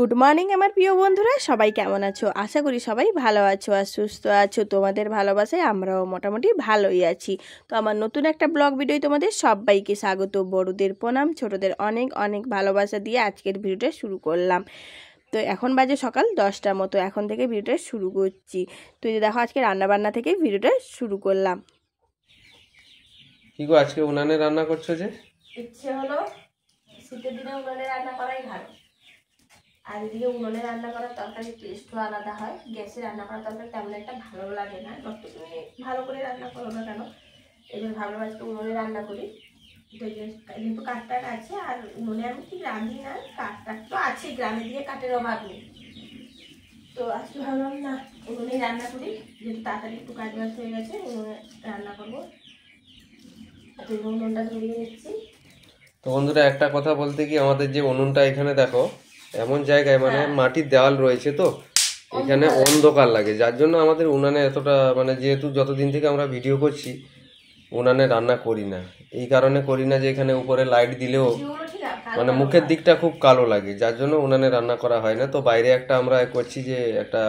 Good morning আমার প্রিয় বন্ধুরা, সবাই কেমন আছো? আশা করি সবাই ভালো আছো আর সুস্থ আছো। তোমাদের ভালোবাসায় আমরাও মোটামুটি ভালোই আছি। তো আমার নতুন একটা ব্লগ ভিডিও তোমাদের সবাইকে স্বাগত। বড়দের প্রণাম, ছোটদের অনেক অনেক ভালোবাসা দিয়ে আজকের ভিডিওটা শুরু করলাম। তো এখন বাজে সকাল 10টার মতো, এখন থেকে ভিডিওটা শুরু করছি। তো এই যে দেখো, আজকে রান্নাবান্না থেকে ভিডিওটা শুরু করলাম। কি গো, আজকে উনানে রান্না করছো যে? ইচ্ছে হলো শীতের দিনে উনানে রান্না করাই ভালো। আর এদিকে উনুনে রান্না করার তরকারির টেস্টও আলাদা হয়। গ্যাসে রান্না করার তরকারি তেমন একটা ভালো লাগে না, যত তুমি ভালো করে রান্না করো না কেন। এবার ভাবলাম আজকে উনুনে রান্না করি। যেহেতু কাঠটার আছে, আর উনুনে আমি ঠিক রাঁধি না, কাঠটার তো আছে, গ্রামে দিয়ে কাঠের অভাব নেই। তো আজকে ভাবলাম না, উনুনেই রান্না করি, যেহেতু তাড়াতাড়ি একটু কাজ বাজ হয়ে গেছে, উনুনে রান্না করবো। তো উনুনটা ধরিয়ে নিচ্ছি। তো বন্ধুরা, একটা কথা বলতে কি, আমাদের যে উনুনটা এখানে দেখো, এমন জায়গায় মানে মাটির দেওয়াল রয়েছে, তো এখানে অন্ধকার লাগে, যার জন্য আমাদের উনানে এতটা মানে, যেহেতু যতদিন থেকে আমরা ভিডিও করছি উনানে রান্না করি না। এই কারণে করি না যে এখানে উপরে লাইট দিলেও মানে মুখের দিকটা খুব কালো লাগে, যার জন্য উনানে রান্না করা হয় না। তো বাইরে একটা আমরা করছি যে একটা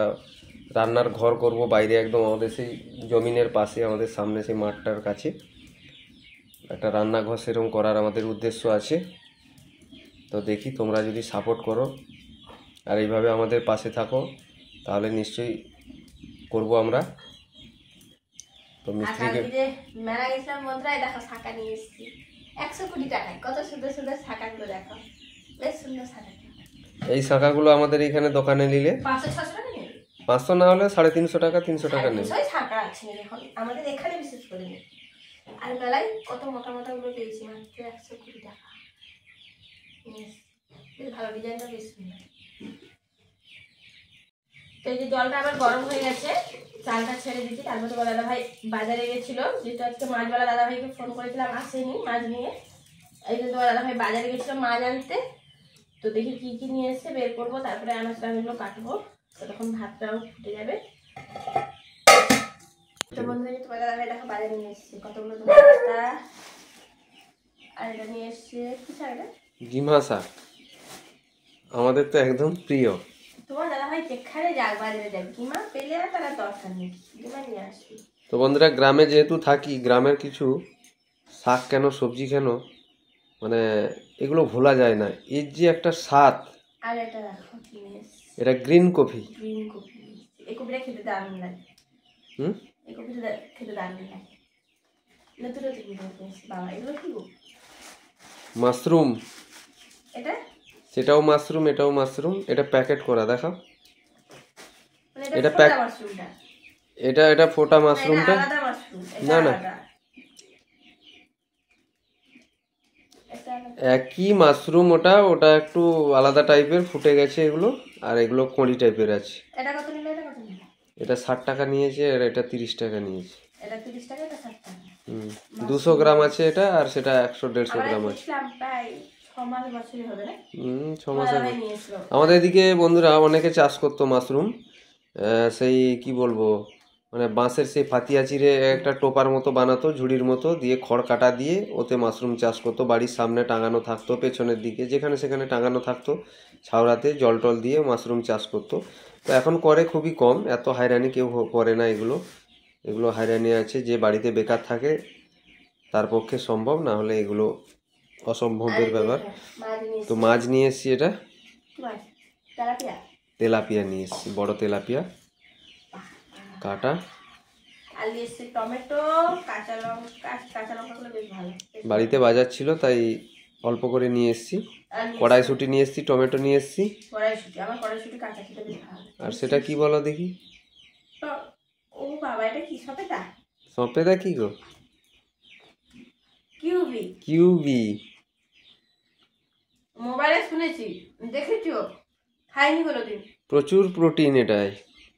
রান্নার ঘর করব বাইরে, একদম আমাদের সেই জমিনের পাশে, আমাদের সামনে সেই মাঠটার কাছে একটা রান্নাঘর সেরকম করার আমাদের উদ্দেশ্য আছে। তো দেখি তোমরা যদি সাপোর্ট করো আর এইভাবে আমাদের পাশে থাকো, তাহলে নিশ্চয়ই করব আমরা। তো মিস্ত্রিকে মেলা গেছিলাম বন্ধুরা, দেখো শাঁখা নিয়ে এসেছি 100 কোটি টাকায়। কত সুন্দর সুন্দর শাঁখাগুলো দেখো, বেশ সুন্দর শাঁখা। এই শাঁখাগুলো আমাদের এখানে দোকানে নিলে 500-600 টাকা নেবে, 500 না হলে 350 টাকা, 300 টাকা নেবে। শাঁখা আছে এখন আমাদের এখানে, বিশেষ করে নেই। আর মেলায় কত মোটা মোটা গুলো পেয়েছি, মাত্র 100 কোটি টাকা। বেশ ভালো, ডিজাইনটা বেশ সুন্দর। তো এই যে জলটা আবার গরম হয়ে গেছে, চালটা ছেড়ে দিচ্ছি। তারপর তোমার দাদা ভাই বাজারে গেছিল, যেহেতু আজকে মাছওয়ালা দাদা ভাইকে ফোন করেছিলাম, আসেনি মাছ নিয়ে। এই যে তোমার দাদা ভাই বাজারে গেছিল মাছ আনতে। তো দেখি কি কি নিয়ে এসে বের করবো, তারপরে আনাজগুলো কাটবো, তখন ভাতটাও ফুটে যাবে। তো বন্ধুরা, তোমার দাদা ভাই দেখো বাজারে নিয়ে এসছে কতগুলো পাতা, আর এটা নিয়ে এসছে কি শাক, গিমা শাক, আমাদের তো একদম প্রিয়। তোমার দাদা ভাই যেখানে যাক বাজারে যাক, গিমা পেলে না তারা দরকার নেই, গিমা নিয়ে আসবে। তো বন্ধুরা, গ্রামে যেহেতু থাকি, গ্রামের কিছু শাক কেন, সবজি কেন, মানে এগুলো ভোলা যায় না। এর যে একটা স্বাদ। আর এটা দেখো এটা গ্রিন কফি। গ্রিন কফি, এই কফিটা খেতে দারুণ লাগে। এই কফিটা খেতে দারুণ লাগে। নতুন নতুন বাবা, এগুলো কি গো? মাশরুম। এটা সেটাও মাশরুম, এটাও মাশরুম। এটা প্যাকেট করা, দেখাও। এটা মাশরুমটা, এটা ফোটা মাশরুমটা না না, একই মাশরুম। ওটা ওটা একটু আলাদা টাইপের, ফুটে গেছে এগুলো, আর এগুলো কড়ি টাইপের আছে। এটা কত নিল? এটা কত নিল? এটা 60 টাকা নিয়েছে, আর এটা 30 টাকা নিয়েছে। এটা 30 টাকা, এটা 60 টাকা। 200 গ্রাম আছে এটা, আর সেটা 100-150 গ্রাম আছে। প্রায় 6 মাস বছরই হবে না। 6 মাস আগে আমাদের এদিকে বন্ধুরা অনেকে চাষ করতো মাশরুম। সেই কি বলবো, মানে বাঁশের সেই ফাতিয়া চিরে একটা টোপার মতো বানাতো, ঝুড়ির মতো দিয়ে খড় কাটা দিয়ে ওতে মাশরুম চাষ করতো। বাড়ির সামনে টাঙানো থাকতো, পেছনের দিকে যেখানে সেখানে টাঙানো থাকতো, ছাউরাতে জল টল দিয়ে মাশরুম চাষ করতো। তো এখন করে খুবই কম, এত হয়রানি কেউ করে না। এগুলো হয়রানি আছে, যে বাড়িতে বেকার থাকে তার পক্ষে সম্ভব, না হলে এগুলো অসম্ভবের ব্যাপার। তো মাছ নিয়ে এসছি, এটা তেলাপিয়া নিয়ে এসছি, বড় তেলাপিয়া কাটা। বাড়িতে বাজার ছিল তাই অল্প করে নিয়ে এসছি। কড়াইশুঁটি নিয়ে এসছি, টমেটো নিয়ে এসছি। আর সেটা কি বলো দেখি? ও বাবা, এটা কি সপেতা? সপেতা কি গো? কিউবি। মোবাইলে শুনেছি, দেখেছো, খাইনি কোনোদিন। প্রচুর প্রোটিন, এটাই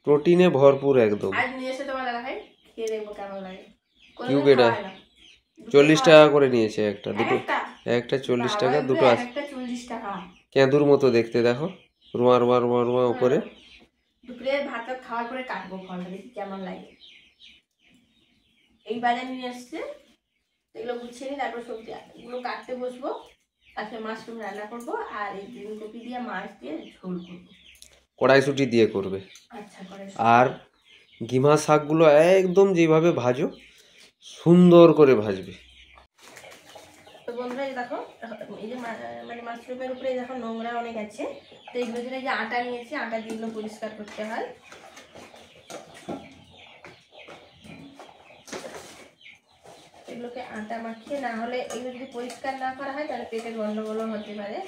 প্রোটিনে ভরপুর একদম। আজ নিয়ে এসে তোমার দাদা ভাই খেয়ে দেখবো কেমন লাগে। কিউব এটা 40 টাকা করে নিয়েছে একটা, দুটো একটা 40 টাকা, দুটো আছে 40 টাকা। কেঁদুর মতো দেখতে, দেখো রোয়া রোয়া রোয়া রোয়া উপরে। দুপুরে ভাত খাওয়ার পরে কাটবো ফলটা, দেখি কেমন লাগে। এই বাজার নিয়ে এসছে, এগুলো গুছিয়ে নিই, তারপর সবজি এগুলো কাটতে বসবো। আজকে মাশরুম রান্না করব আর এই গ্রিন কপি দিয়ে মাছ দিয়ে ঝোল করব। কড়াইশুঁটি দিয়ে করবে। আচ্ছা করে। আর গিমা শাকগুলো একদম যেভাবে ভাজো সুন্দর করে ভাজবে। তো বন্ধুরা এই দেখো, এই যে মানে মাশরুমের উপরে দেখো নোংরা অনেক আছে, তো এইগুলো যে আটা নিয়েছি, আটা দিয়ে এগুলো পরিষ্কার করতে হয়। এগুলোকে আটা মাখিয়ে, না হলে এগুলো যদি পরিষ্কার না করা হয় তাহলে পেটের গন্ডগোলও হতে পারে।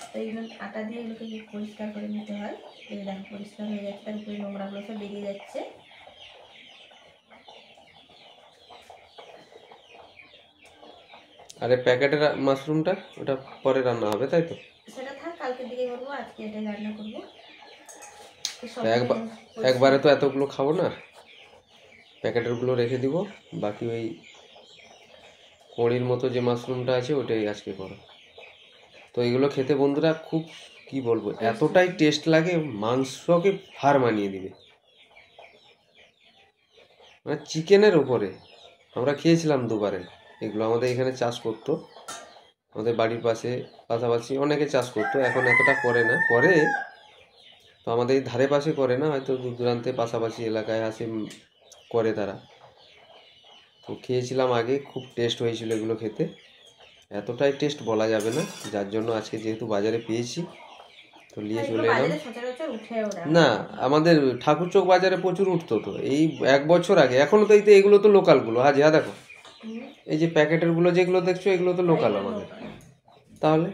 তো এইগুলো আটা দিয়ে এগুলোকে পরিষ্কার করে নিতে হয়। এই দেখো পরিষ্কার হয়ে যাচ্ছে, তার উপরে নোংরাগুলো সব বেরিয়ে যাচ্ছে। আর এই প্যাকেটের মাশরুমটা ওটা পরে রান্না হবে, তাই তো? সেটা থাক, কালকের দিকে করবো, আজকে এটাই রান্না করবো। একবারে তো এতগুলো খাবো না, প্যাকেটেরগুলো রেখে দিব, বাকি ওই কড়ির মতো যে মাশরুমটা আছে ওটাই আজকে করো। তো এগুলো খেতে বন্ধুরা খুব, কি বলবো, এতটাই টেস্ট লাগে, মাংসকে হার মানিয়ে দিবে। মানে চিকেনের উপরে। আমরা খেয়েছিলাম দুবারে এগুলো, আমাদের এখানে চাষ করতো, আমাদের বাড়ির পাশাপাশি অনেকে চাষ করতো, এখন এতটা করে না, করে তো আমাদের এই ধারে পাশে করে না, হয়তো দূর দূরান্তে পাশাপাশি এলাকায় আসে করে তারা। তো খেয়েছিলাম আগে, খুব টেস্ট হয়েছিল এগুলো খেতে, এতটাই টেস্ট বলা যাবে না, যার জন্য আজকে যেহেতু বাজারে পেয়েছি তো নিয়ে চলে এলাম। না, আমাদের ঠাকুরচক বাজারে প্রচুর উঠতো তো, এই 1 বছর আগে। এখনো তো এগুলো তো লোকালগুলো, হ্যাঁ দেখো এই যে প্যাকেটের গুলো যেগুলো দেখছো এগুলো তো লোকাল আমাদের। তাহলে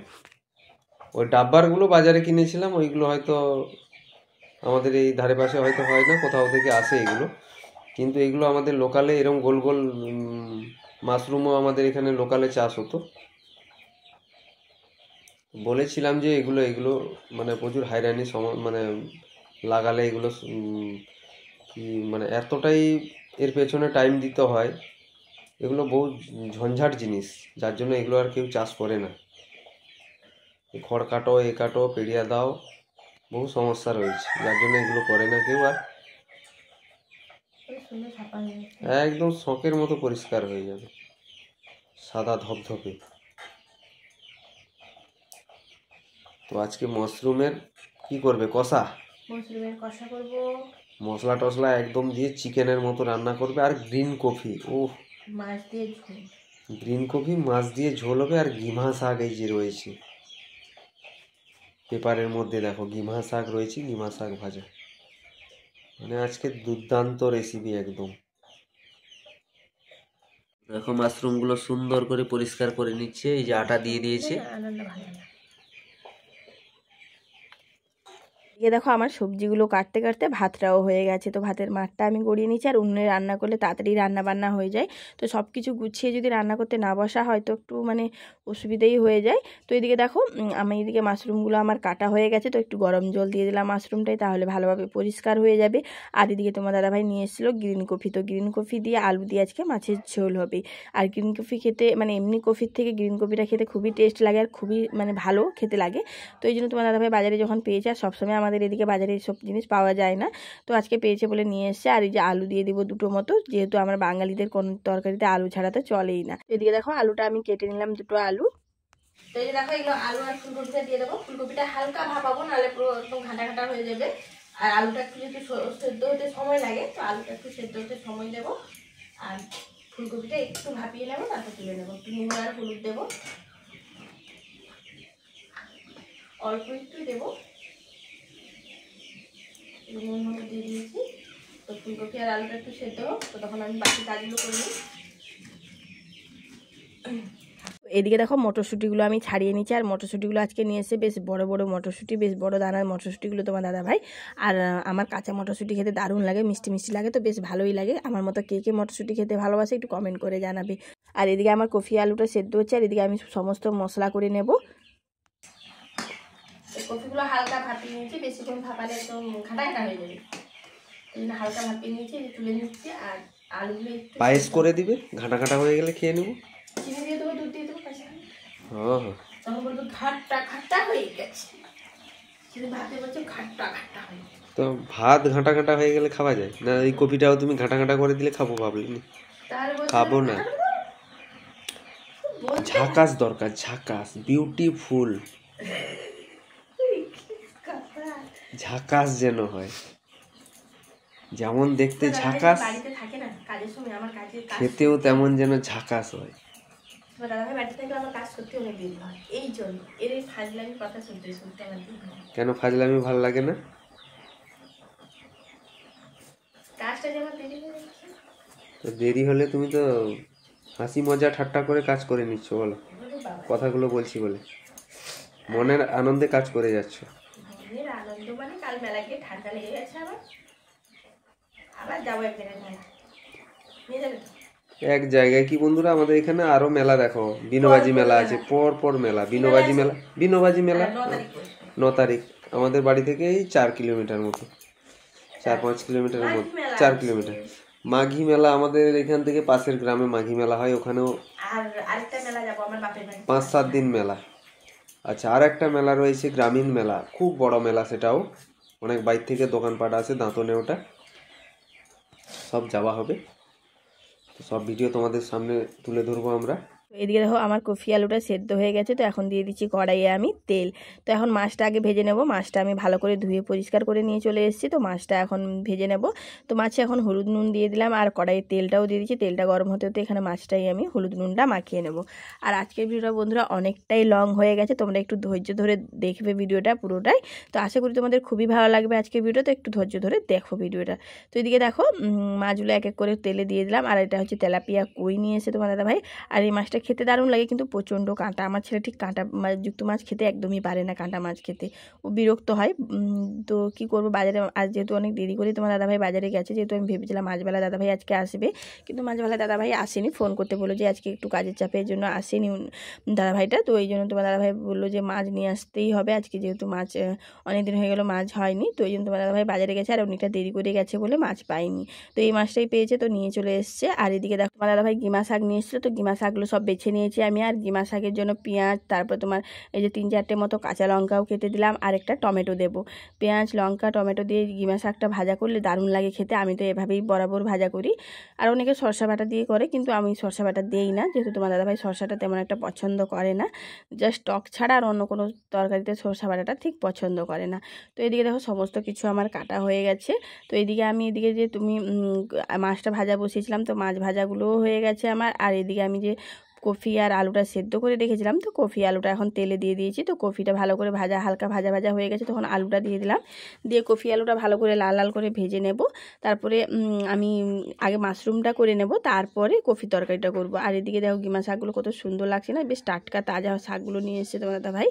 ওই ডাব্বারগুলো বাজারে কিনেছিলাম, ওইগুলো হয়তো আমাদের এই ধারে পাশে হয়তো হয় না, কোথাও থেকে আসে এগুলো, কিন্তু এগুলো আমাদের লোকালে এরকম গোল গোল মাশরুমও আমাদের এখানে লোকালে চাষ হতো। বলেছিলাম যে এগুলো মানে প্রচুর হাইরানি মানে লাগালে এগুলো মানে এতটাই এর পেছনে টাইম দিতে হয়, এগুলো বহু ঝঞ্ঝাট জিনিস, যার জন্য এগুলো আর কেউ চাষ করে না। খড় কাটো, এ কাটো, পেড়িয়া দাও, বহু সমস্যা রয়েছে, যার জন্য এগুলো করে না কেউ। আর একদম শখের মতো পরিষ্কার হয়ে যাবে, সাদা ধপধপে। তো আজকে মাশরুমের কি করবে, কষা? মাশরুমের কষা করব, মশলা টশলা একদম দিয়ে চিকেনের মতো রান্না করবে। আর গ্রিন কফি, ও মাছ দিয়ে ঝোল, গ্রিন কফি মাছ দিয়ে ঝোল হবে। আর গিমা শাক এই যে রয়েছে পেপারের মধ্যে, দেখো গিমা শাক রয়েছে, গিমা শাক ভাজা, মানে আজকে দুর্দান্ত রেসিপি একদম। দেখো মাশরুমগুলো সুন্দর করে পরিষ্কার করে নিচ্ছে, এই যে আটা দিয়ে দিয়েছে। দেখো আমার সবজিগুলো কাটতে কাটতে ভাতটাও হয়ে গেছে, তো ভাতের মাঠটা আমি গড়িয়ে নিচ্ছি। আর উনুনে রান্না করলে তাড়াতাড়ি রান্না বান্না হয়ে যায়, তো সব কিছু গুছিয়ে যদি রান্না করতে না বসা হয় তো একটু মানে অসুবিধাই হয়ে যায়। তো এদিকে দেখো আমি এদিকে মাশরুমগুলো আমার কাটা হয়ে গেছে, তো একটু গরম জল দিয়ে দিলাম মাশরুমটাই, তাহলে ভালোভাবে পরিষ্কার হয়ে যাবে। আর এদিকে তোমার দাদাভাই নিয়ে এসেছিলো গ্রিন কফি, তো গ্রিন কফি দিয়ে আলু দিয়ে আজকে মাছের ঝোল হবে। আর গ্রিন কফি খেতে মানে এমনি কফির থেকে গ্রিন কফিটা খেতে খুবই টেস্ট লাগে, আর খুবই মানে ভালো খেতে লাগে। তো এই জন্য তোমার দাদাভাই বাজারে যখন পেয়েছে, আর সবসময় আমাদের এদিকে বাজারে সব জিনিস পাওয়া যায় না, তো আজকে পেয়েছে বলে নিয়ে এসছে। আর এই যে আলু দিয়ে দিব 2টো মতো, যেহেতু আমরা বাঙালিদের কোন তরকারিতে আলু ছাড়া তো চলেই না। এদিকে দেখো আলুটা আমি কেটে নিলাম 2টো আলু। তো এই যে দেখো এগুলো আলু আর ফুলকপিটা দিয়ে দেবো, ফুলকপিটা হালকা ভাপাবো, নাহলে পুরো একদম ঘাটা ঘাটা হয়ে যাবে। আর আলুটা একটু যদি সেদ্ধ হতে সময় লাগে, তো আলুটা একটু সেদ্ধ হতে সময় দেবো, আর ফুলকপিটা একটু ভাপিয়ে নেবো, তারপর তুলে নেবো। একটু নুন আর হলুদ দেবো, অল্প একটু দেবো, নুন হলুদ দিয়ে দিয়েছি। তো ফুলকপি আর আলুটা একটু সেদ্ধ হোক, তো তখন আমি বাকি কাজগুলো করে নিই। এদিকে দেখো মটরশুঁটিগুলো আমি ছাড়িয়ে নিচ্ছি, আর মটরশুঁটিগুলো আজকে নিয়ে এসে বেশ বড় বড় মটরশুঁটি, বেশ বড় দানার মটরশুঁটিগুলো তোমার দাদা ভাই। আর আমার কাঁচা মটরশুঁটি খেতে দারুণ লাগে, মিষ্টি মিষ্টি লাগে, তো বেশ ভালোই লাগে। আমার মতো কে কে মটরশুঁটি খেতে ভালোবাসে একটু কমেন্ট করে জানাবে। আর এদিকে আমার কফি আলুটা সেদ্ধ হচ্ছে, আর এদিকে আমি সমস্ত মশলা করে নেব। কফিগুলো হালকা ভাপিয়ে নিয়েছি, বেশিক্ষণ ভাপালে একদম ঘাটা ঘাটা হয়ে যাবে, হালকা ভাপিয়ে নিয়েছি, তুলে নিচ্ছি। আর আলুগুলো একটু পায়েস করে দিবে, ঘাটা ঘাটা হয়ে গেলে খেয়ে নেবো। চিনি দিয়ে দেবো, দুধ দিয়ে দেবো, হ্যাঁ, তখন বলবো ঘাটটা ঘাটটা হয়ে গেছে, শুধু ভাতে বলছে ঘাটটা ঘাটটা হয়ে গেছে। তো ভাত ঘাটা ঘাটা হয়ে গেলে খাওয়া যায় না? এই কপিটাও তুমি ঘাটা ঘাটা করে দিলে খাবো ভাবলি? তাহলে খাবো না, ঝাকাস দরকার, ঝাকাস, বিউটিফুল, ঝাকাস যেন হয়, যেমন দেখতে ঝাকাস বাড়িতে থাকে না কাজের সময়, আমার খেতেও তেমন যেন ঝাকাস হয়। দাদাভাই বাড়িতে থাকলে আমার কাজ করতে অনেক দেরি হয়, এই জন্য এর এই ফাজলামি কথা শুনতে শুনতে আমার দেরি হয়। কেন ফাজলামি ভালো লাগে না? কাজটা যেমন দেরি হয়ে যাচ্ছে। তো দেরি হলে তুমি তো হাসি মজা ঠাট্টা করে কাজ করে নিচ্ছ, বলো কথাগুলো বলছি বলে মনের আনন্দে কাজ করে যাচ্ছ। মনের আনন্দ মানে কাল মেলা গিয়ে ঠান্ডা লেগে গেছে, আবার যাবো এক জায়গায় নিয়ে যাবে তো? এক জায়গায় কি বন্ধুরা, আমাদের এখানে আরো মেলা দেখো, বিনোবাজি মেলা আছে, পর পর মেলা, বিনোবাজি মেলা, বিনোবাজি মেলা 9 তারিখ আমাদের বাড়ি থেকে এই 4 কিলোমিটার মতো, 4-5 কিলোমিটারের মতো, 4 কিলোমিটার। মাঘী মেলা আমাদের এখান থেকে পাশের গ্রামে মাঘী মেলা হয়, ওখানেও আর আরেকটা মেলা যাবো আমার বাপের বাড়ি, 5-7 দিন মেলা। আচ্ছা, আর একটা মেলা রয়েছে গ্রামীণ মেলা, খুব বড় মেলা, সেটাও অনেক বাইর থেকে দোকানপাট আছে, দাঁতনে ওটা সব যাওয়া হবে, তো সব ভিডিও তোমাদের সামনে তুলে ধরবো আমরা। এদিকে দেখো আমার কফি আলুটা সেদ্ধ হয়ে গেছে, তো এখন দিয়ে দিচ্ছি কড়াইয়ে আমি তেল। তো এখন মাছটা আগে ভেজে নেব, মাছটা আমি ভালো করে ধুয়ে পরিষ্কার করে নিয়ে চলে এসেছি, তো মাছটা এখন ভেজে নেব। তো মাছে এখন হলুদ নুন দিয়ে দিলাম আর কড়াইয়ে তেলটাও দিয়ে দিচ্ছি, তেলটা গরম হতে হতে এখানে মাছটাই আমি হলুদ নুনটা মাখিয়ে নেব। আর আজকের ভিডিওটা বন্ধুরা অনেকটাই লং হয়ে গেছে, তোমরা একটু ধৈর্য ধরে দেখবে ভিডিওটা পুরোটাই, তো আশা করি তোমাদের খুবই ভালো লাগবে আজকের ভিডিওটা, তো একটু ধৈর্য ধরে দেখো ভিডিওটা। তো এদিকে দেখো মাছগুলো এক এক করে তেলে দিয়ে দিলাম, আর এটা হচ্ছে তেলাপিয়া কই নিয়ে এসে তোমার দাদা ভাই। আর এই মাছটা খেতে দারুণ লাগে, কিন্তু প্রচণ্ড কাঁটা, আমার ছেলে ঠিক কাঁটা যুক্ত মাছ খেতে একদমই পারে না, কাঁটা মাছ খেতে ও বিরক্ত হয়। তো কি করবো, বাজারে আজ যেহেতু অনেক দেরি করে তোমার দাদাভাই বাজারে গেছে, যেহেতু আমি ভেবেছিলাম মাছবেলা দাদাভাই আজকে আসবে, কিন্তু মাছবেলা দাদাভাই আসেনি, ফোন করতে বললো যে আজকে একটু কাজের চাপের জন্য আসেনি দাদাভাইটা, তো এই জন্য তোমার দাদাভাই বললো যে মাছ নিয়ে আসতেই হবে আজকে, যেহেতু মাছ অনেকদিন হয়ে গেল মাছ হয়নি, তো এই জন্য তোমার দাদাভাই বাজারে গেছে আর অনেকটা দেরি করে গেছে বলে মাছ পাইনি, তো এই মাছটাই পেয়েছে, তো নিয়ে চলে এসছে। আর এদিকে দেখো তোমার দাদাভাই গিমা শাক নিয়ে এসেছিলো, তো গিমা শাকগুলো সব বেছে নিয়েছি আমি, আর গিমা শাকের জন্য পেঁয়াজ, তারপর তোমার এই যে 3-4টে মতো কাঁচা লঙ্কাও কেটে দিলাম, আর একটা টমেটো দেবো। পেঁয়াজ লঙ্কা টমেটো দিয়ে গিমা শাকটা ভাজা করলে দারুণ লাগে খেতে, আমি তো এভাবেই বরাবর ভাজা করি। আর অনেকে সরষা বাটা দিয়ে করে, কিন্তু আমি সরষা বাটা দিই না, যেহেতু তোমার দাদাভাই সরষাটা তেমন একটা পছন্দ করে না, জাস্ট টক ছাড়া আর অন্য কোনো তরকারিতে সরষা বাটাটা ঠিক পছন্দ করে না। তো এদিকে দেখো সমস্ত কিছু আমার কাটা হয়ে গেছে, তো এদিকে আমি এদিকে যে তুমি মাছটা ভাজা বসিয়েছিলাম, তো মাছ ভাজাগুলোও হয়ে গেছে আমার। আর এদিকে আমি যে কফি আর আলুটা সেদ্ধ করে রেখেছিলাম, তো কফি আলুটা এখন তেলে দিয়ে দিয়েছি, তো কফিটা ভালো করে ভাজা হালকা ভাজা ভাজা হয়ে গেছে, তখন আলুটা দিয়ে দিলাম, দিয়ে কফি আলুটা ভালো করে লাল লাল করে ভেজে নেব। তারপরে আমি আগে মাশরুমটা করে নেব, তারপরে কফি তরকারিটা করব। আর এদিকে দেখো গিমা শাকগুলো কত সুন্দর লাগছে না, বেশ টাটকা তাজা শাকগুলো নিয়ে এসেছে তোমার দাদা ভাই।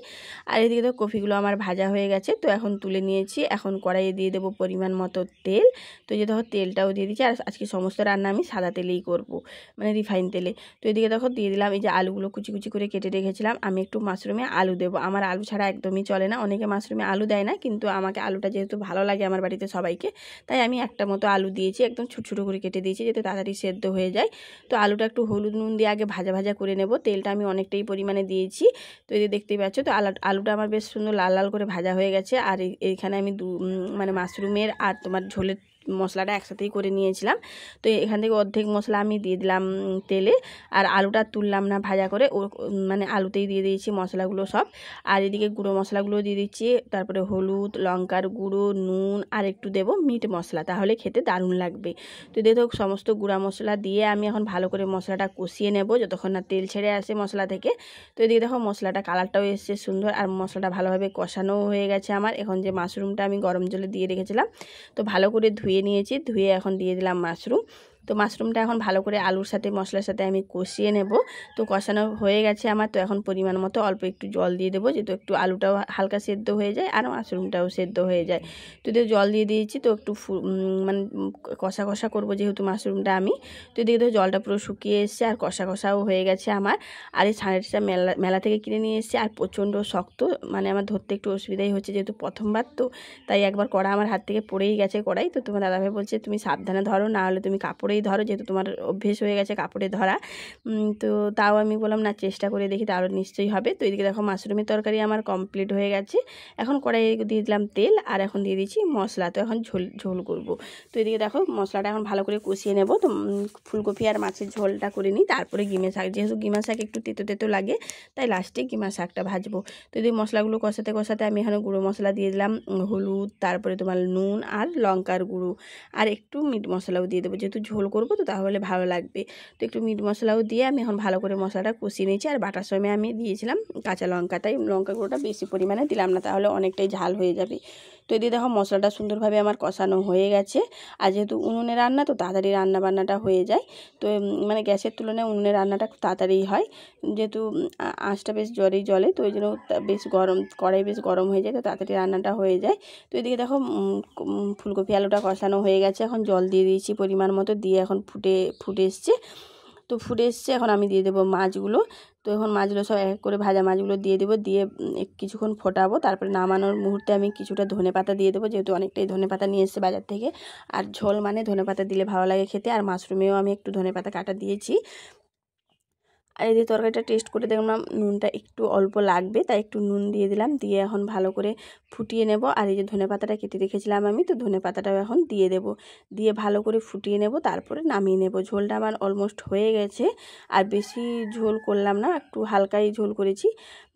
আর এদিকে দেখো কফিগুলো আমার ভাজা হয়ে গেছে, তো এখন তুলে নিয়েছি, এখন কড়াইয়ে দিয়ে দেবো পরিমাণ মতো তেল, তো এই যে দেখো তেলটাও দিয়ে দিচ্ছি, আর আজকে সমস্ত রান্না আমি সাদা তেলেই করব, মানে রিফাইন তেলে। তো এদিকে দেখো দিয়ে দিলাম এই যে আলুগুলো কুচি কুচি করে কেটে রেখেছিলাম, আমি একটু মাশরুমে আলু দেবো, আমার আলু ছাড়া একদমই চলে না, অনেকে মাশরুমে আলু দেয় না, কিন্তু আমাকে আলুটা যেহেতু ভালো লাগে আমার বাড়িতে সবাইকে, তাই আমি একটা মতো আলু দিয়েছি, একদম ছোটো ছোটো করে কেটে দিয়েছি যাতে তাড়াতাড়ি সেদ্ধ হয়ে যায়। তো আলুটা একটু হলুদ নুন দিয়ে আগে ভাজা ভাজা করে নেব, তেলটা আমি অনেকটাই পরিমাণে দিয়েছি, তো এই যে দেখতেই পাচ্ছ, তো আলুটা আমার বেশ সুন্দর লাল লাল করে ভাজা হয়ে গেছে। আর এইখানে আমি মানে মাশরুমের আর তোমার ঝোলের মশলাটা একসাথেই করে নিয়েছিলাম, তো এখান থেকে অর্ধেক মশলা আমি দিয়ে দিলাম তেলে, আর আলুটা তুললাম না ভাজা করে, ও মানে আলুতেই দিয়ে দিয়েছি মশলাগুলো সব। আর এদিকে গুঁড়ো মশলাগুলো দিয়ে দিচ্ছি, তারপরে হলুদ লঙ্কার গুঁড়ো নুন আর একটু দেবো মিট মশলা, তাহলে খেতে দারুণ লাগবে। তো দেখো সমস্ত গুঁড়া মশলা দিয়ে আমি এখন ভালো করে মশলাটা কষিয়ে নেব যতক্ষণ না তেল ছেড়ে আসে মশলা থেকে। তো এদিকে দেখো মশলাটা কালারটাও এসছে সুন্দর, আর মশলাটা ভালোভাবে কষানোও হয়ে গেছে আমার। এখন যে মাশরুমটা আমি গরম জলে দিয়ে রেখেছিলাম, তো ভালো করে ধুয়ে নিয়েছি, ধুয়ে এখন দিয়ে দিলাম মাশরুম। তো মাশরুমটা এখন ভালো করে আলুর সাথে মশলার সাথে আমি কষিয়ে নেব। তো কষানো হয়ে গেছে আমার, তো এখন পরিমাণ মতো অল্প একটু জল দিয়ে দেবো, যেহেতু একটু আলুটাও হালকা সেদ্ধ হয়ে যায় আর মাশরুমটাও সেদ্ধ হয়ে যায়। তো এদিকে জল দিয়ে দিয়েছি, তো একটু মানে কষা কষা করবো যেহেতু মাশরুমটা আমি। তো এদিকে তো জলটা পুরো শুকিয়ে এসছে আর কষা কষাও হয়ে গেছে আমার। আর এই ছানাটা মেলা থেকে কিনে নিয়ে এসেছি, আর প্রচণ্ড শক্ত, মানে আমার ধরতে একটু অসুবিধাই হচ্ছে যেহেতু প্রথমবার, তো তাই একবার কড়া আমার হাত থেকে পড়েই গেছে কড়াই। তো তোমার দাদাভাই বলছে তুমি সাবধানে ধরো, না হলে তুমি কাপড়ে কাপড়েই ধরো, যেহেতু তোমার অভ্যেস হয়ে গেছে কাপড়ে ধরা। তো তাও আমি বললাম না, চেষ্টা করে দেখি, তারও নিশ্চয়ই হবে। তো এদিকে দেখো মাশরুমের তরকারি আমার কমপ্লিট হয়ে গেছে। এখন কড়াইয়ে দিয়ে দিলাম তেল, আর এখন দিয়ে দিচ্ছি মশলা। তো এখন ঝোল করব। তো এদিকে দেখো মশলাটা এখন ভালো করে কষিয়ে নেব। তো ফুলকপি আর মাছের ঝোলটা করে নিই, তারপরে গিমে শাক, যেহেতু গিমা শাক একটু তেতো তেতো লাগে, তাই লাস্টে গিমা শাকটা ভাজবো। তো এদিকে মশলাগুলো কষাতে কষাতে আমি এখানে গুঁড়ো মশলা দিয়ে দিলাম, হলুদ, তারপরে তোমার নুন আর লঙ্কার গুঁড়ো, আর একটু মিট মশলাও দিয়ে দেবো, যেহেতু ঝোল করবো তো তাহলে ভালো লাগবে। তো একটু মিট মশলাও দিয়ে আমি এখন ভালো করে মশলাটা কষিয়ে নিয়েছি। আর বাটার সময় আমি দিয়েছিলাম কাঁচা লঙ্কা, তাই লঙ্কা গুঁড়োটা বেশি পরিমাণে দিলাম না, তাহলে অনেকটাই ঝাল হয়ে যাবে। তো এদিকে দেখো মশলাটা সুন্দরভাবে আমার কষানো হয়ে গেছে। আর যেহেতু উনুনে রান্না, তো তাড়াতাড়ি রান্না বান্নাটা হয়ে যায়। তো মানে গ্যাসের তুলনায় উনুনে রান্নাটা খুব তাড়াতাড়ি হয়, যেহেতু আঁচটা বেশ জোরেই জ্বলে, তো ওই জন্য বেশ গরম, কড়াই বেশ গরম হয়ে যায়, তো তাড়াতাড়ি রান্নাটা হয়ে যায়। তো এদিকে দেখো ফুলকপি আলুটা কষানো হয়ে গেছে, এখন জল দিয়ে দিয়েছি পরিমাণ মতো, দিয়ে এখন ফুটে এসছে। তো ফুটে এসছে, এখন আমি দিয়ে দেবো মাছগুলো। তো এখন মাছগুলো সব এক করে ভাজা মাছগুলো দিয়ে দেবো, দিয়ে কিছুক্ষণ ফোটাবো। তারপরে নামানোর মুহূর্তে আমি কিছুটা ধনেপাতা দিয়ে দেবো, যেহেতু অনেকটাই ধনেপাতা নিয়ে এসেছে বাজার থেকে। আর ঝোল মানে ধনেপাতা দিলে ভালো লাগে খেতে। আর মাশরুমেও আমি একটু ধনেপাতা কাটা দিয়েছি। আর এদিকে তরকারিটা টেস্ট করে দেখলাম নুনটা একটু অল্প লাগবে, তাই একটু নুন দিয়ে দিলাম, দিয়ে এখন ভালো করে ফুটিয়ে নেব। আর এই যে ধনেপাতাটা কেটে রেখেছিলাম আমি, তো ধনেপাতাটাও এখন দিয়ে দেব, দিয়ে ভালো করে ফুটিয়ে নেব, তারপরে নামিয়ে নেব। ঝোলটা আমার অলমোস্ট হয়ে গেছে। আর বেশি ঝোল করলাম না, একটু হালকাই ঝোল করেছি,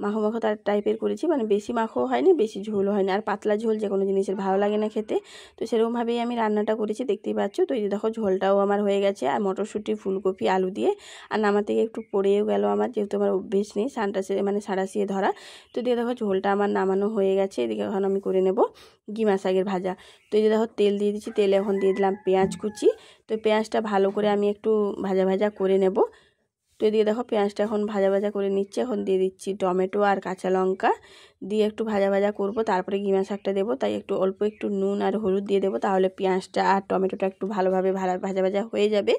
মাখো মাখো তার টাইপের করেছি, মানে বেশি মাখো হয়নি বেশি ঝোলও হয়নি। আর পাতলা ঝোল যে কোনো জিনিসের ভালো লাগে না খেতে, তো সেরকমভাবেই আমি রান্নাটা করেছি, দেখতেই পাচ্ছ। তো এই যে দেখো ঝোলটাও আমার হয়ে গেছে, আর মটরশুঁটি, ফুলকপি, আলু দিয়ে। আর নামাতে গিয়ে একটু পড়েও গেল আমার, যেহেতু আমার অভ্যেস নেই সাঁড়াশিয়ে ধরা। তো দিয়ে দেখো ঝোলটা আমার নামানো হয়ে গেছে। এদিকে এখন আমি করে নেব গিমা শাকের ভাজা। তো এই যে দেখো তেল দিয়ে দিচ্ছি, তেলে এখন দিয়ে দিলাম পেঁয়াজ কুচি। তো পেঁয়াজটা ভালো করে আমি একটু ভাজা ভাজা করে নেব। তো এদিকে দেখো পেঁয়াজটা এখন ভাজা ভাজা করে নিচ্ছে, এখন দিয়ে দিচ্ছি টমেটো আর কাঁচা লঙ্কা, দিয়ে একটু ভাজা ভাজা করব, তারপরে গিমা শাকটা দেবো। তাই অল্প একটু নুন আর হলুদ দিয়ে দেবো, তাহলে পেঁয়াজটা আর টমেটোটা একটু ভালোভাবে ভাজা ভাজা হয়ে যাবে।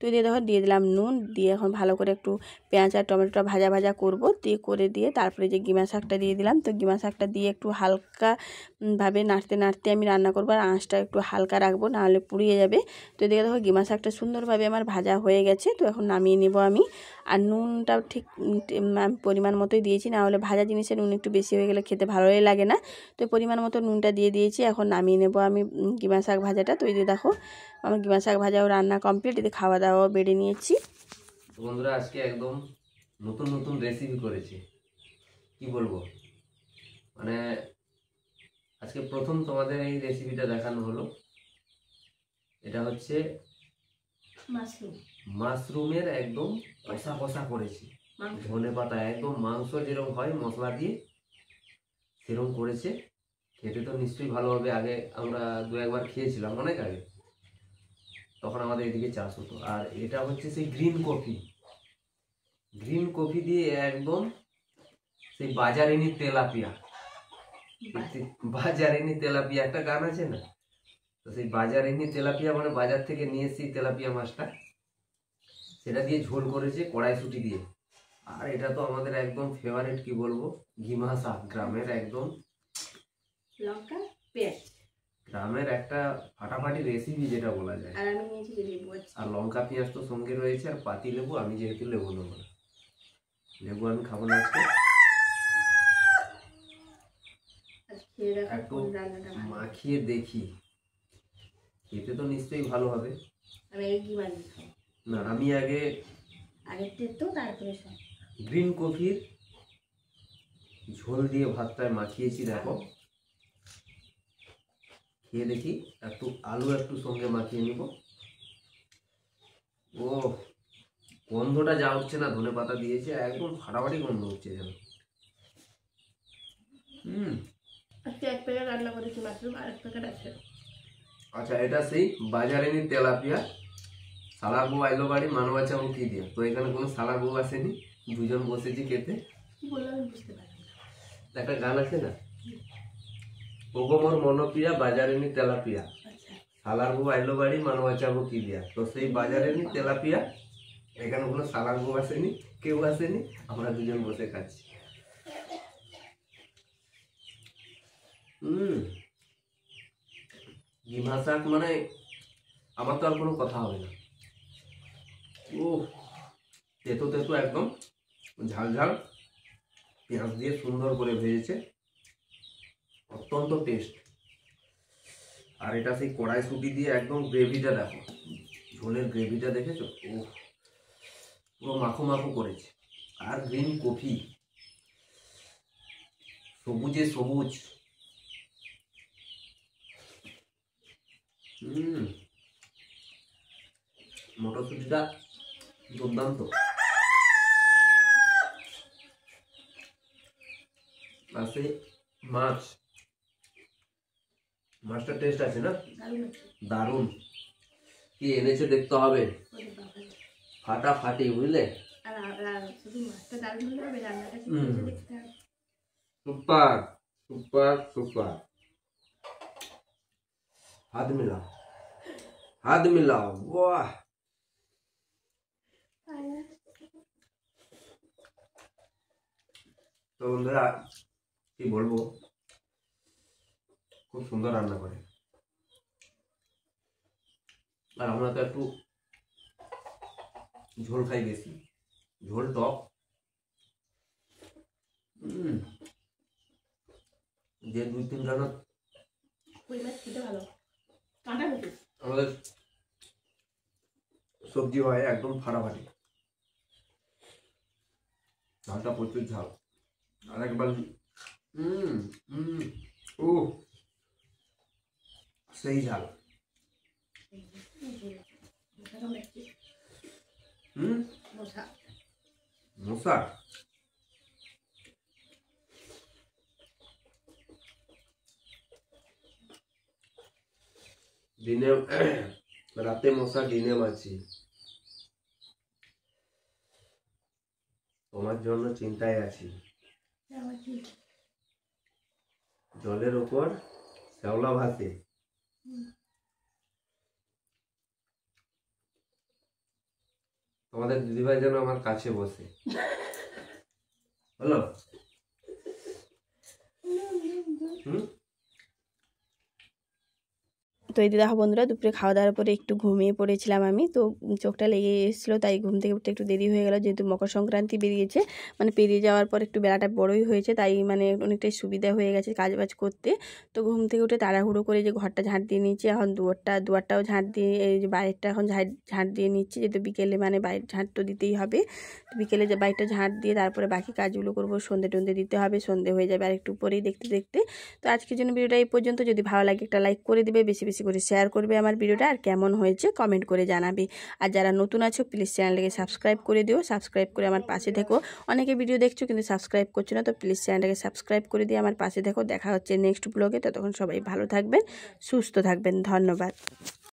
তো দিয়ে দিলাম নুন, দিয়ে এখন ভালো করে একটু পেঁয়াজ আর টমেটোটা ভাজা ভাজা করব, দিয়ে তারপরে যে গিমা শাকটা দিয়ে দিলাম। তো গিমা শাকটা দিয়ে একটু হালকা ভাবে নাড়তে নাড়তে আমি রান্না করবো, আর আঁচটা একটু হালকা রাখবো, নাহলে পুড়িয়ে যাবে। তো এদিকে দেখো গিমা শাকটা সুন্দরভাবে আমার ভাজা হয়ে গেছে। তো এখন নামিয়ে নেব আমি। আর নুনটাও ঠিক পরিমাণ মতোই দিয়েছি, না হলে ভাজা জিনিসের নুন একটু বেশি হয়ে গেলে খেতে ভালোই লাগে না। তো পরিমাণ মতো নুনটা দিয়ে দিয়েছি, এখন নামিয়ে নেব আমি গিমা শাক ভাজাটা। তো এই যে দেখো আমার গিমা শাক ভাজাও রান্না কমপ্লিট, এতে খাওয়া দাওয়াও বেড়ে নিয়েছি। বন্ধুরা আজকে একদম নতুন নতুন রেসিপি করেছি, কি বলবো, মানে আজকে প্রথম তোমাদের এই রেসিপিটা দেখানো হলো। এটা হচ্ছে মাশরুমের একদম কষা কষা করেছি, ধনেপাতা একদম মাংস যেরকম হয় মশলা দিয়ে সেরকম করেছে। খেতে তো নিশ্চয়ই ভালো হবে। আগে আমরা দু একবার খেয়েছিলাম অনেক আগে, তখন আমাদের এদিকে চাষ হতো। আর এটা হচ্ছে সেই গ্রিন কফি দিয়ে একদম সেই বাজারেনি তেলাপিয়া একটা গান আছে না, তো সেই বাজারেনি তেলাপিয়া মানে বাজার থেকে নিয়ে এসেছি তেলাপিয়া মাছটা, সেটা দিয়ে ঝোল করেছে কড়াইশুঁটি দিয়ে। আর এটা তো আমাদের একদম ফেভারিট, কি বলবো, গিমা শাক, গ্রামের একদম লঙ্কা পেঁয়াজ, গ্রামের একটা ফাটাফাটি রেসিপি যেটা বলা যায়। আর আমি নিয়েছি লেবু, আর লঙ্কা পেঁয়াজ তো সঙ্গে রয়েছে, আর পাতি লেবু। আমি যেহেতু লেবু নেবো না, লেবু আমি খাবো না আজকে। একটু মাখিয়ে দেখি, খেতে তো নিশ্চয়ই ভালো হবে। না আমি আগে গ্রিন কফির ঝোল দিয়ে ভাতটায় মাখিয়েছি, দেখো খেয়ে দেখি। একটু আলু একটু সঙ্গে মাখিয়ে নিব। ও গন্ধটা যা উঠছে না, ধনেপাতা দিয়েছে, একদম ফাটাফাটি গন্ধ হচ্ছে যেন। আজকে এক প্যাকেট রান্না করেছি মাশরুম, আর এক প্যাকেট আছে। আচ্ছা, এটা সেই বাজারেনি তেলাপিয়া। সালার বউ আইলো বাড়ি মানবাচা ও কি দিয়ে। তো এখানে কোনো সালার বউ আসেনি, দুজন বসেছি খেতে। কি বললাম বুঝতে পারি না, একটা গান আছে না, ওগো মোর মনপ্রিয়া বাজারেনি তেলাপিয়া, সালার বউ আইলো বাড়ি মানবাচা ও কি দিয়া। তো সেই বাজারেনি তেলাপিয়া, এখানে কোনো সালার বউ আসেনি, কেউ আসেনি, আমরা দুজন বসে খাচ্ছি। গিমা শাক মানে আমার তো আর কোনো কথা হবে না। ও তেতো তেতো একদম ঝাল ঝাল, পেঁয়াজ দিয়ে সুন্দর করে ভেজেছে, অত্যন্ত টেস্ট। আর এটা সেই কড়াইশুঁটি দিয়ে একদম গ্রেভিটা দেখো, ঝোলের গ্রেভিটা দেখেছো, ও পুরো মাখো মাখো করেছে। আর গ্রিন কফি, সবুজে সবুজ। মটরশুঁটিটা দুর্দান্ত। আর সেই মাছটা টেস্ট আছে না, দারুণ। কি এনেছে দেখতে হবে, ফাটাফাটি, বুঝলে? Super super super. হাত মিলাও, হাত মিলাও, বাহ। তো বন্ধুরা কি বলবো, খুব সুন্দর রান্না করে। আর আমরা তো একটু ঝোল খাই বেশি, ঝোল টক। যে 2-3 জনের আমাদের সবজি হয় একদম ফাটাফাটি, ঝালটা প্রচুর ঝাল। আরেকবার ও সেই ঝাল। মশা দিনে রাতে মশা দিনে মাছি, তোমার জন্য চিন্তায় আছি। জলের উপর শ্যাওলা ভাসে, তোমাদের দিদিভাই যেন আমার কাছে বসে, হলো? তো এই দেখো বন্ধুরা, দুপুরে খাওয়া দাওয়ার পরে একটু ঘুমিয়ে পড়েছিলাম আমি। তো চোখটা লেগে এসেছিলো, তাই ঘুম থেকে উঠতে একটু দেরি হয়ে গেল। যেহেতু মকর সংক্রান্তি বেরিয়েছে, মানে পেরিয়ে যাওয়ার পর একটু বেলাটা বড়ই হয়েছে, তাই মানে অনেকটাই সুবিধা হয়ে গেছে কাজবাজ করতে। তো ঘুম থেকে উঠে তাড়াহুড়ো করে যে ঘরটা ঝাঁট দিয়ে নিচ্ছি, এখন দুয়ারটাও ঝাঁট দিয়ে, এই যে বাইরেটা এখন ঝাঁট দিয়ে নিচ্ছি, যেহেতু বিকেলে মানে বাইরে ঝাঁট তো দিতেই হবে। তো বিকেলে যে বাইরটা ঝাঁট দিয়ে তারপরে বাকি কাজগুলো করবো, সন্ধে টন্ধে দিতে হবে, সন্ধে হয়ে যাবে আর একটু পরেই দেখতে দেখতে। তো আজকের জন্য ভিডিওটা এই পর্যন্ত। যদি ভালো লাগে একটা লাইক করে দিবে, বেশি বেশি করে শেয়ার করবে আমার ভিডিওটা, আর কেমন হয়েছে কমেন্ট করে জানাবে। আর যারা নতুন আছো প্লিজ চ্যানেলটাকে সাবস্ক্রাইব করে দিও, সাবস্ক্রাইব করে আমার পাশে থেকো। অনেকে ভিডিও দেখছো কিন্তু সাবস্ক্রাইব করছো না, তো প্লিজ চ্যানেলটাকে সাবস্ক্রাইব করে দিয়ে আমার পাশে থেকো। দেখা হচ্ছে নেক্সট ব্লগে, ততক্ষণ সবাই ভালো থাকবেন, সুস্থ থাকবেন, ধন্যবাদ।